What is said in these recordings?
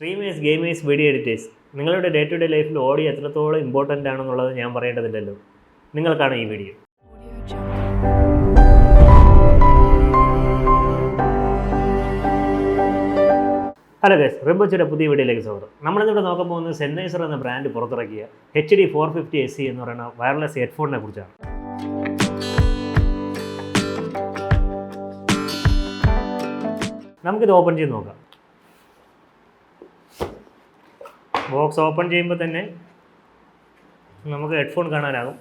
Streamers, gamers, video editors. നിങ്ങളുടെ day to day ലൈഫിൽ audio എത്രത്തോളം ഇമ്പോർട്ടൻ്റ് ആണെന്നുള്ളത് ഞാൻ പറയേണ്ടതില്ലല്ലോ. നിങ്ങൾക്കാണ് ഈ വീഡിയോ. ഹലോ ഗൈസ്, റിംപോച്ചയുടെ പുതിയ വീഡിയോയിലേക്ക് സ്വാഗതം. നമ്മളിന്നിവിടെ നോക്കാൻ പോകുന്നത് Sennheiser എന്ന ബ്രാൻഡ് പുറത്തിറക്കിയ HD 450 SE എന്ന് പറയുന്ന വയർലെസ് ഹെഡ്ഫോണിനെ കുറിച്ചാണ്. നമുക്കിത് ഓപ്പൺ ചെയ്ത് നോക്കാം. ബോക്സ് ഓപ്പൺ ചെയ്യുമ്പോൾ തന്നെ നമുക്ക് ഹെഡ്ഫോൺ കാണാനാകും.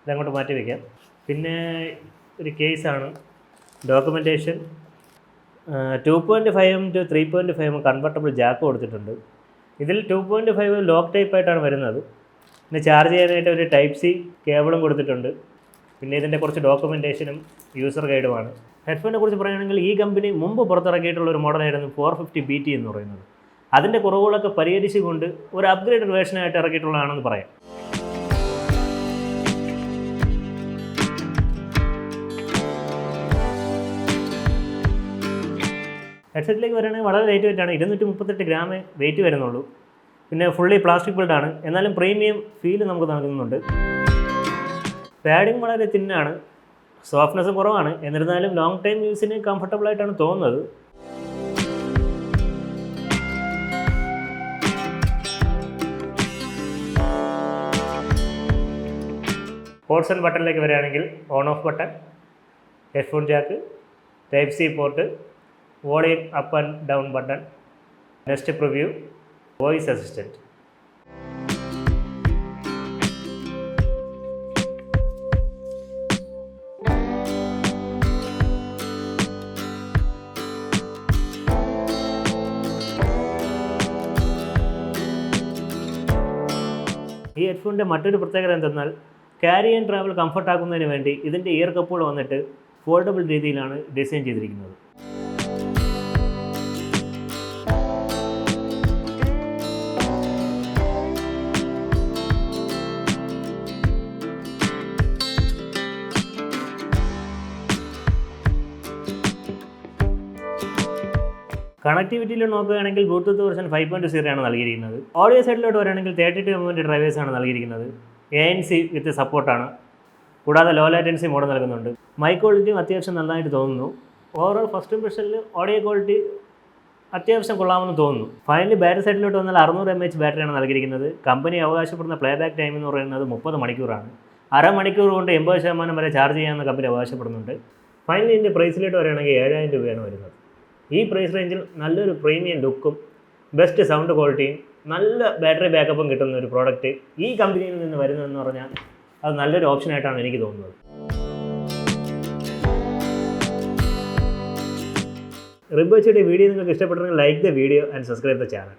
ഇതങ്ങോട്ട് മാറ്റി വയ്ക്കാം. പിന്നെ ഒരു കേസാണ്, ഡോക്യുമെൻറ്റേഷൻ, 2.5 to 3.5 കൺവെർട്ടബിൾ ജാക്ക് കൊടുത്തിട്ടുണ്ട്. ഇതിൽ 2.5 ലോക്ക് ടൈപ്പ് ആയിട്ടാണ് വരുന്നത്. പിന്നെ ചാർജ് ചെയ്യാനായിട്ട് ഒരു ടൈപ്പ് സി കേബിളും കൊടുത്തിട്ടുണ്ട്. പിന്നെ ഇതിൻ്റെ കുറച്ച് ഡോക്യുമെൻറ്റേഷനും യൂസർ ഗൈഡുമാണ്. ഹെഡ്ഫോണിനെ കുറിച്ച് പറയുകയാണെങ്കിൽ ഈ കമ്പനി മുമ്പ് പുറത്തിറക്കിയിട്ടുള്ള ഒരു മോഡലായിരുന്നു 450 BT എന്ന് പറയുന്നത്. അതിൻ്റെ കുറവുകളൊക്കെ പരിഹരിച്ചുകൊണ്ട് ഒരു അപ്ഗ്രേഡഡ് വേർഷനായിട്ട് ഇറക്കിയിട്ടുള്ളതാണെന്ന് പറയാം. ഹെഡ്സെറ്റിലേക്ക് വരികയാണെങ്കിൽ വളരെ ലൈറ്റ് വെയിറ്റാണ്. 238 ഗ്രാമേ വെയിറ്റ് വരുന്നുള്ളൂ. പിന്നെ ഫുള്ളി പ്ലാസ്റ്റിക് ബിൽഡാണ്, എന്നാലും പ്രീമിയം ഫീൽ നമുക്ക് നൽകുന്നുണ്ട്. പാഡിങ് വളരെ തിന്നാണ്, സോഫ്റ്റ്നെസ് കുറവാണ്. എന്നിരുന്നാലും ലോങ് ടൈം യൂസിന് കംഫർട്ടബിളായിട്ടാണ് തോന്നുന്നത്. പോർട്സ് ആൻഡ് ബട്ടണിലേക്ക് വരികയാണെങ്കിൽ on of button, headphone Jack, type C port, volume up and down button, next preview, voice assistant. ഈ ഹെഡ്ഫോണിൻ്റെ മറ്റൊരു പ്രത്യേകത എന്തെന്നാൽ ക്യാരി ആൻഡ് ട്രാവൽ കംഫർട്ടാക്കുന്നതിന് വേണ്ടി ഇതിൻ്റെ ഇയർ കപ്പുകൾ വന്നിട്ട് ഫോൾഡബിൾ രീതിയിലാണ് ഡിസൈൻ ചെയ്തിരിക്കുന്നത്. കണക്ടിവിറ്റിയിൽ നോക്കുകയാണെങ്കിൽ ബ്ലൂടൂത്ത് വെർഷൻ 5.0 ആണ് നൽകിയിരിക്കുന്നത്. ഓഡിയോ സൈഡിലോട്ട് വരികയാണെങ്കിൽ 32 mm ഡ്രൈവേഴ്സാണ് നൽകിയിരിക്കുന്നത്. ANC വിത്ത് സപ്പോർട്ടാണ്. കൂടാതെ ലോ ലാറ്റൻസി മോഡ് നൽകുന്നുണ്ട്. മൈക്ക് ക്വാളിറ്റിയും അത്യാവശ്യം നന്നായിട്ട് തോന്നുന്നു. ഓവറോൾ ഫസ്റ്റ് ഇംപ്രഷനിൽ ഓഡിയോ ക്വാളിറ്റി അത്യാവശ്യം കൊള്ളാമെന്ന് തോന്നുന്നു. ഫൈനലി ബാറ്ററി സൈഡിലോട്ട് വന്നാൽ 600 mAh ബാറ്ററിയാണ് നൽകിയിരിക്കുന്നത്. കമ്പനി അവകാശപ്പെടുന്ന പ്ലേ ബാക്ക് ടൈം എന്ന് പറയുന്നത് 30 മണിക്കൂറാണ്. അരമണിക്കൂർ കൊണ്ട് 80% വരെ ചാർജ് ചെയ്യാമെന്ന് കമ്പനി അവകാശപ്പെടുന്നുണ്ട്. ഫൈനലി ഇതിൻ്റെ പ്രൈസിലോട്ട് വരികയാണെങ്കിൽ 7000 രൂപയാണ് വരുന്നത്. ഈ പ്രൈസ് റേഞ്ചിൽ നല്ലൊരു പ്രീമിയം ലുക്കും ബെസ്റ്റ് സൗണ്ട് ക്വാളിറ്റിയും നല്ല ബാറ്ററി ബാക്കപ്പും കിട്ടുന്ന ഒരു പ്രോഡക്റ്റ് ഈ കമ്പനിയിൽ നിന്ന് വരുന്നതെന്ന് പറഞ്ഞാൽ അത് നല്ലൊരു ഓപ്ഷനായിട്ടാണ് എനിക്ക് തോന്നുന്നത്. റിംപോച്ചയുടെ വീഡിയോ നിങ്ങൾക്ക് ഇഷ്ടപ്പെട്ടെങ്കിൽ like the video and subscribe the channel.